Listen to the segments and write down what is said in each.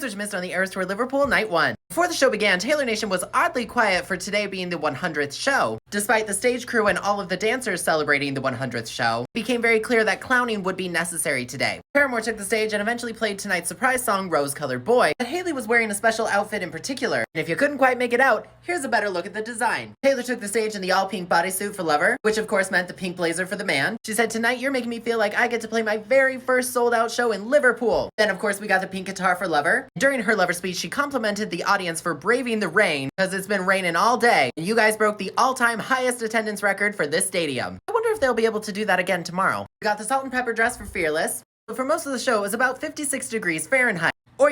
Here's what you missed on the Eras Tour Liverpool Night 1. Before the show began, Taylor Nation was oddly quiet for today being the 100th show. Despite the stage crew and all of the dancers celebrating the 100th show, it became very clear that clowning would be necessary today. Paramore took the stage and eventually played tonight's surprise song, Rose Colored Boy, but Hailey was wearing a special outfit in particular. And if you couldn't quite make it out, here's a better look at the design. Taylor took the stage in the all-pink bodysuit for Lover, which of course meant the pink blazer for the man. She said, "Tonight you're making me feel like I get to play my very first sold-out show in Liverpool." Then of course we got the pink guitar for Lover. During her Lover speech, she complimented the audience for braving the rain, because it's been raining all day, and you guys broke the all-time highest attendance record for this stadium. I wonder if they'll be able to do that again tomorrow. We got the salt and pepper dress for Fearless, but for most of the show it was about 56 degrees Fahrenheit, or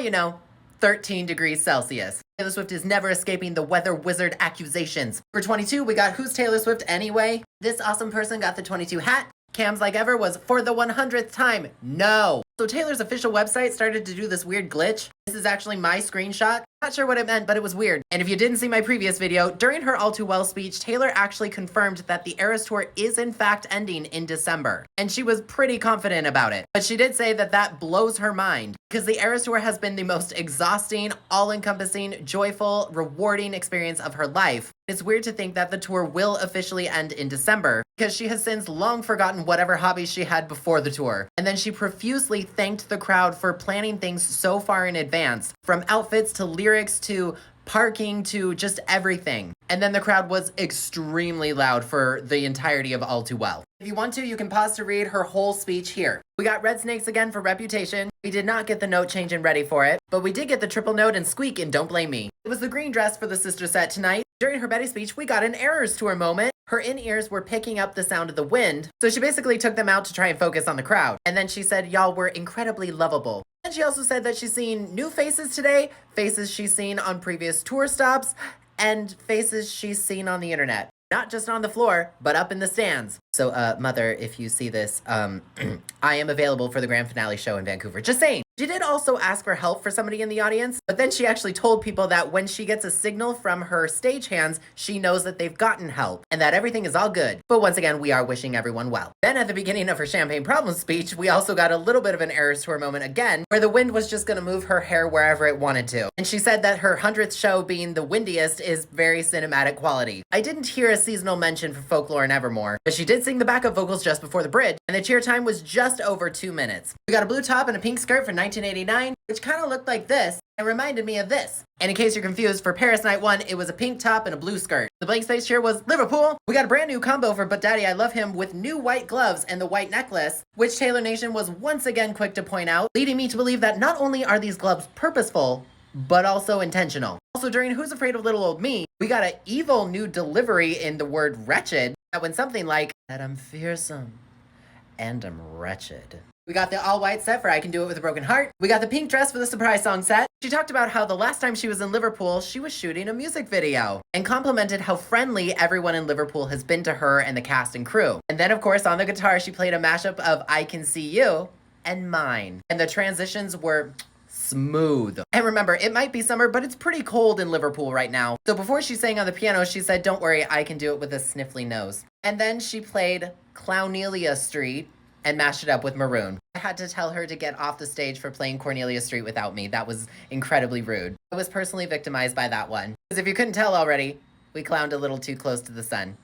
13 degrees Celsius. Taylor Swift is never escaping the weather wizard accusations. For 22, we got Who's Taylor Swift Anyway? This awesome person got the 22 hat. Cam's Like Ever was for the 100th time. No. So Taylor's official website started to do this weird glitch. This is actually my screenshot. Not sure what it meant, but it was weird. And if you didn't see my previous video, during her All Too Well speech, Taylor actually confirmed that the Eras Tour is in fact ending in December. And she was pretty confident about it. But she did say that that blows her mind, because the Eras Tour has been the most exhausting, all-encompassing, joyful, rewarding experience of her life. It's weird to think that the tour will officially end in December, because she has since long forgotten whatever hobbies she had before the tour. And then she profusely thanked the crowd for planning things so far in advance, from outfits to lyrics to parking to just everything. And then the crowd was extremely loud for the entirety of All Too Well. If you want to, you can pause to read her whole speech here. We got Red Snakes again for Reputation. We did not get the note change in Ready for It, but we did get the triple note and Squeak in Don't Blame Me. It was the green dress for the sister set tonight. During her Betty speech, we got an Eras Tour moment. Her in-ears were picking up the sound of the wind, so she basically took them out to try and focus on the crowd. And then she said, "Y'all were incredibly lovable." And she also said that she's seen new faces today, faces she's seen on previous tour stops, and faces she's seen on the internet. Not just on the floor, but up in the stands. So, Mother, if you see this, I am available for the grand finale show in Vancouver. Just saying. She did also ask for help for somebody in the audience, but then she actually told people that when she gets a signal from her stagehands, she knows that they've gotten help, and that everything is all good. But once again, we are wishing everyone well. Then at the beginning of her Champagne Problems speech, we also got a little bit of an Eras Tour moment again, where the wind was just gonna move her hair wherever it wanted to. And she said that her 100th show being the windiest is very cinematic quality. I didn't hear a seasonal mention for Folklore and Evermore, but she did sing the backup vocals just before the bridge, and the cheer time was just over 2 minutes. We got a blue top and a pink skirt for 1989, which kind of looked like this and reminded me of this. And in case you're confused, for Paris Night 1, it was a pink top and a blue skirt. The blank space cheer was Liverpool. We got a brand new combo for But Daddy I Love Him with new white gloves and the white necklace, which Taylor Nation was once again quick to point out, leading me to believe that not only are these gloves purposeful, but also intentional. Also, during Who's Afraid of Little Old Me, we got an evil new delivery in the word wretched, that went something like, that I'm fearsome and I'm wretched. We got the all-white set for I Can Do It With a Broken Heart. We got the pink dress for the surprise song set. She talked about how the last time she was in Liverpool, she was shooting a music video, and complimented how friendly everyone in Liverpool has been to her and the cast and crew. And then, of course, on the guitar, she played a mashup of I Can See You and Mine. And the transitions were smooth. And remember, it might be summer, but it's pretty cold in Liverpool right now. So before she sang on the piano, she said, "Don't worry, I can do it with a sniffly nose." And then she played Clownelia Street and mashed it up with Maroon. I had to tell her to get off the stage for playing Cornelia Street without me. That was incredibly rude. I was personally victimized by that one. Because if you couldn't tell already, we clowned a little too close to the sun.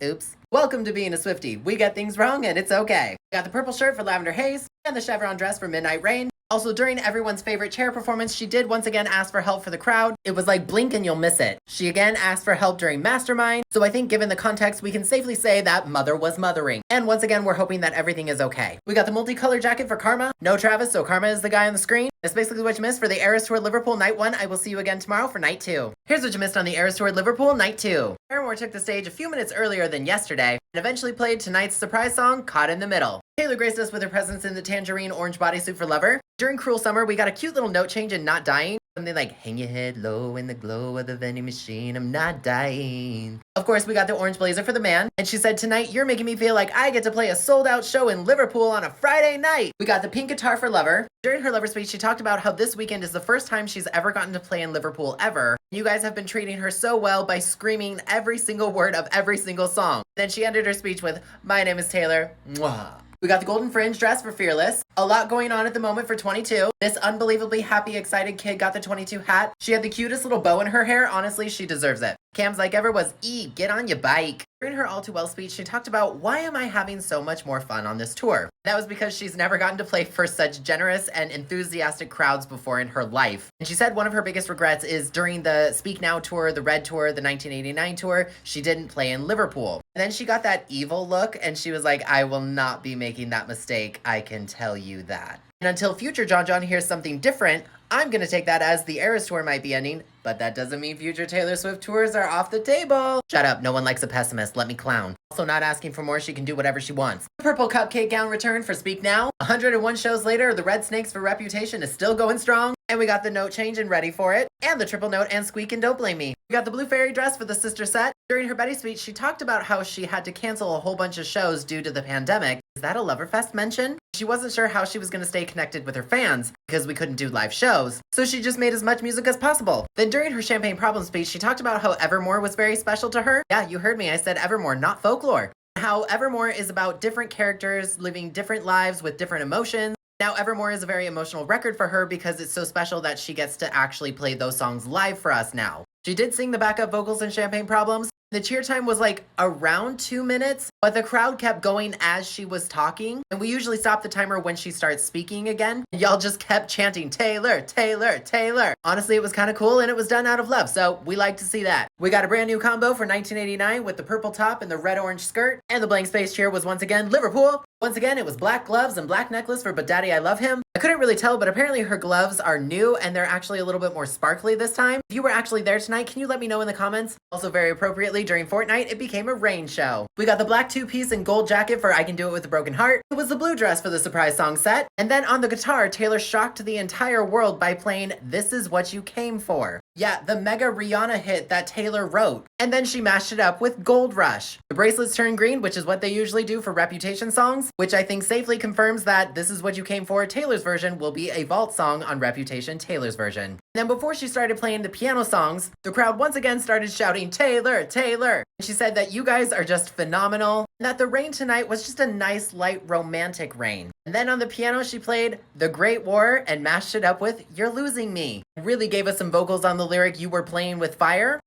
Oops. Welcome to being a Swiftie. We get things wrong and it's okay. We got the purple shirt for Lavender Haze and the chevron dress for Midnight Rain. Also, during everyone's favorite chair performance, she did once again ask for help for the crowd. It was like blink and you'll miss it. She again asked for help during Mastermind, so I think given the context, we can safely say that Mother was mothering. And once again, we're hoping that everything is okay. We got the multicolored jacket for Karma. No Travis, so Karma is the guy on the screen. That's basically what you missed for the Eras Tour Liverpool Night 1. I will see you again tomorrow for Night 2. Here's what you missed on the Eras Tour Liverpool Night 2. Paramore took the stage a few minutes earlier than yesterday, and eventually played tonight's surprise song, Caught in the Middle. Taylor graced us with her presence in the tangerine orange bodysuit for Lover. During Cruel Summer, we got a cute little note change in Not Dying. Something like, hang your head low in the glow of the vending machine, I'm not dying. Of course, we got the orange blazer for the man, and she said, "Tonight, you're making me feel like I get to play a sold-out show in Liverpool on a Friday night." We got the pink guitar for Lover. During her Lover speech, she talked about how this weekend is the first time she's ever gotten to play in Liverpool ever. You guys have been treating her so well by screaming every single word of every single song. Then she ended her speech with, "My name is Taylor. Mwah." We got the golden fringe dress for Fearless. A lot going on at the moment for 22. This unbelievably happy, excited kid got the 22 hat. She had the cutest little bow in her hair. Honestly, she deserves it. Cam's like ever was, get on your bike. During her all too well speech, she talked about, why am I having so much more fun on this tour? That was because she's never gotten to play for such generous and enthusiastic crowds before in her life. And she said one of her biggest regrets is during the Speak Now tour, the Red tour, the 1989 tour, she didn't play in Liverpool. And then she got that evil look and she was like, I will not be making that mistake, I can tell you that. And until future John John hears something different, I'm gonna take that as the Eras tour might be ending, but that doesn't mean future Taylor Swift tours are off the table. Shut up, no one likes a pessimist, let me clown. Also not asking for more, she can do whatever she wants. The purple cupcake gown returned for Speak Now. 101 shows later, the Red Snakes for Reputation is still going strong. And we got the note change and Ready for It, and the triple note and Squeak and Don't Blame Me. We got the blue fairy dress for the sister set. During her Betty speech, she talked about how she had to cancel a whole bunch of shows due to the pandemic. Is that a Loverfest mention? She wasn't sure how she was going to stay connected with her fans because we couldn't do live shows, so she just made as much music as possible. Then during her Champagne Problem speech, she talked about how Evermore was very special to her. Yeah, you heard me, I said Evermore, not folklore. How Evermore is about different characters living different lives with different emotions. Now, Evermore is a very emotional record for her because it's so special that she gets to actually play those songs live for us now. She did sing the backup vocals in Champagne Problems. The cheer time was like around 2 minutes, but the crowd kept going as she was talking. And we usually stop the timer when she starts speaking again. Y'all just kept chanting, Taylor, Taylor, Taylor. Honestly, it was kind of cool and it was done out of love, so we like to see that. We got a brand new combo for 1989 with the purple top and the red-orange skirt. And the blank space cheer was once again Liverpool. Once again, it was black gloves and black necklace for But Daddy I Love Him. I couldn't really tell, but apparently her gloves are new and they're actually a little bit more sparkly this time. If you were actually there tonight, can you let me know in the comments? Also very appropriately, during Fortnite, it became a rain show. We got the black two-piece and gold jacket for I Can Do It With a Broken Heart. It was the blue dress for the surprise song set. And then on the guitar, Taylor shocked the entire world by playing This Is What You Came For. Yeah, the mega Rihanna hit that Taylor wrote. And then she mashed it up with Gold Rush. The bracelets turned green, which is what they usually do for Reputation songs, which I think safely confirms that This Is What You Came For, Taylor's version, will be a vault song on Reputation, Taylor's version. And then before she started playing the piano songs, the crowd once again started shouting, Taylor, Taylor. And she said that you guys are just phenomenal, and that the rain tonight was just a nice, light, romantic rain. And then on the piano, she played The Great War and mashed it up with You're Losing Me. It really gave us some vocals on the lyric You Were Playing With Fire.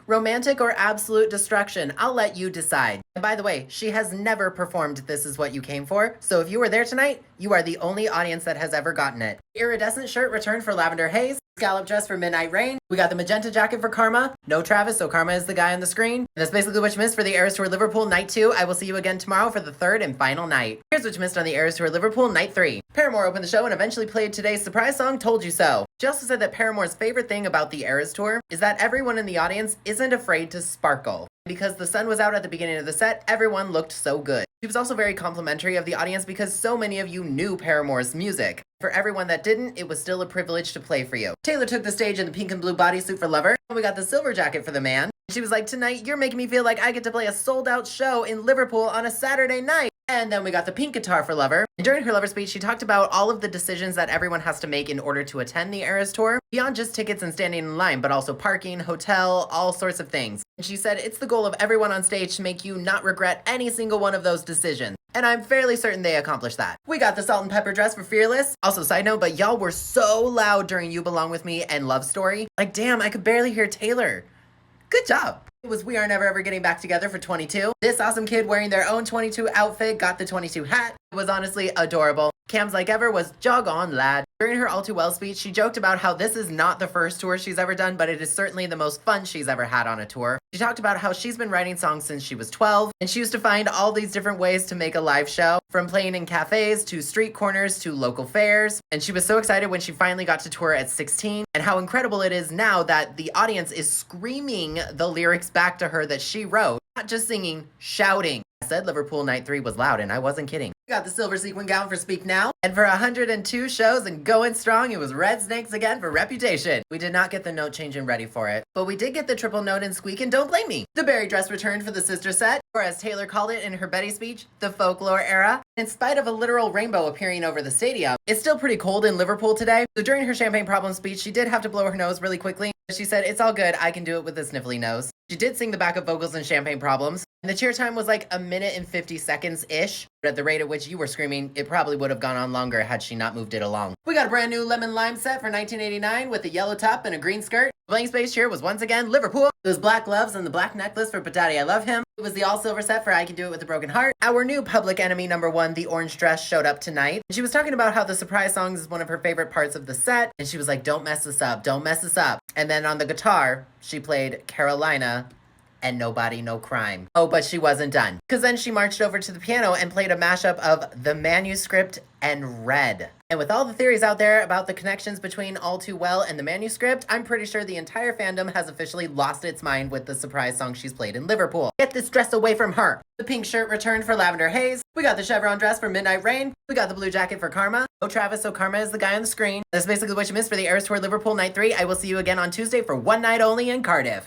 Romantic or absolute destruction? I'll let you decide. And by the way, she has never performed This Is What You Came For, so if you were there tonight, you are the only audience that has ever gotten it. Iridescent shirt returned for Lavender Haze. Scallop dress for Midnight Rain. We got the magenta jacket for Karma. No Travis, so Karma is the guy on the screen. And that's basically what you missed for the Eras Tour Liverpool Night 2. I will see you again tomorrow for the third and final night. Here's what you missed on the Eras Tour Liverpool Night 3. Paramore opened the show and eventually played today's surprise song, Told You So. She also said that Paramore's favorite thing about the Eras Tour is that everyone in the audience isn't afraid to sparkle. Because the sun was out at the beginning of the set, everyone looked so good. She was also very complimentary of the audience because so many of you knew Paramore's music. For everyone that didn't, it was still a privilege to play for you. Taylor took the stage in the pink and blue bodysuit for Lover. We got the silver jacket for the man. She was like, tonight you're making me feel like I get to play a sold out show in Liverpool on a Saturday night. And then we got the pink guitar for Lover. And during her Lover speech, she talked about all of the decisions that everyone has to make in order to attend the Eras Tour, beyond just tickets and standing in line, but also parking, hotel, all sorts of things. And she said it's the goal of everyone on stage to make you not regret any single one of those decisions. And I'm fairly certain they accomplished that. We got the salt and pepper dress for Fearless. Also, side note, but y'all were so loud during You Belong With Me and Love Story. Like, damn, I could barely hear Taylor. Good job. It was We Are Never Ever Getting Back Together for 22. This awesome kid wearing their own 22 outfit got the 22 hat. It was honestly adorable. Cam's Like Ever was jog on, lad. During her All Too Well speech, she joked about how this is not the first tour she's ever done, but it is certainly the most fun she's ever had on a tour. She talked about how she's been writing songs since she was 12, and she used to find all these different ways to make a live show, from playing in cafes, to street corners, to local fairs. And she was so excited when she finally got to tour at 16, and how incredible it is now that the audience is screaming the lyrics back to her that she wrote, not just singing, shouting. I said Liverpool Night 3 was loud, and I wasn't kidding. We got the silver sequin gown for Speak Now, and for 102 shows and going strong, it was Red Snakes again for Reputation. We did not get the note change and Ready for It, but we did get the triple note and Squeak and Don't Blame Me. The berry dress returned for the sister set, or as Taylor called it in her Betty speech, the folklore era. In spite of a literal rainbow appearing over the stadium, it's still pretty cold in Liverpool today, so during her Champagne Problem speech, she did have to blow her nose really quickly. She said, it's all good, I can do it with a sniffly nose. She did sing the backup vocals in Champagne Problems. And the cheer time was like a minute and 50 seconds-ish, but at the rate at which you were screaming, it probably would have gone on longer had she not moved it along. We got a brand new lemon lime set for 1989 with a yellow top and a green skirt. The blank space cheer was once again Liverpool. Those black gloves and the black necklace for Patati, I love him. It was the all-silver set for I Can Do It With a Broken Heart. Our new Public Enemy #1, the orange dress, showed up tonight. She was talking about how the surprise songs is one of her favorite parts of the set, and she was like, don't mess this up, don't mess this up. And then on the guitar, she played Carolina and Nobody No Crime. Oh, but she wasn't done. Because then she marched over to the piano and played a mashup of The Manuscript and Red. And with all the theories out there about the connections between All Too Well and the manuscript, I'm pretty sure the entire fandom has officially lost its mind with the surprise song she's played in Liverpool. Get this dress away from her. The pink shirt returned for Lavender Haze. We got the chevron dress for Midnight Rain. We got the blue jacket for Karma. Oh, Travis, so Karma is the guy on the screen. That's basically what you missed for the Eras Tour Liverpool Night 3. I will see you again on Tuesday for one night only in Cardiff.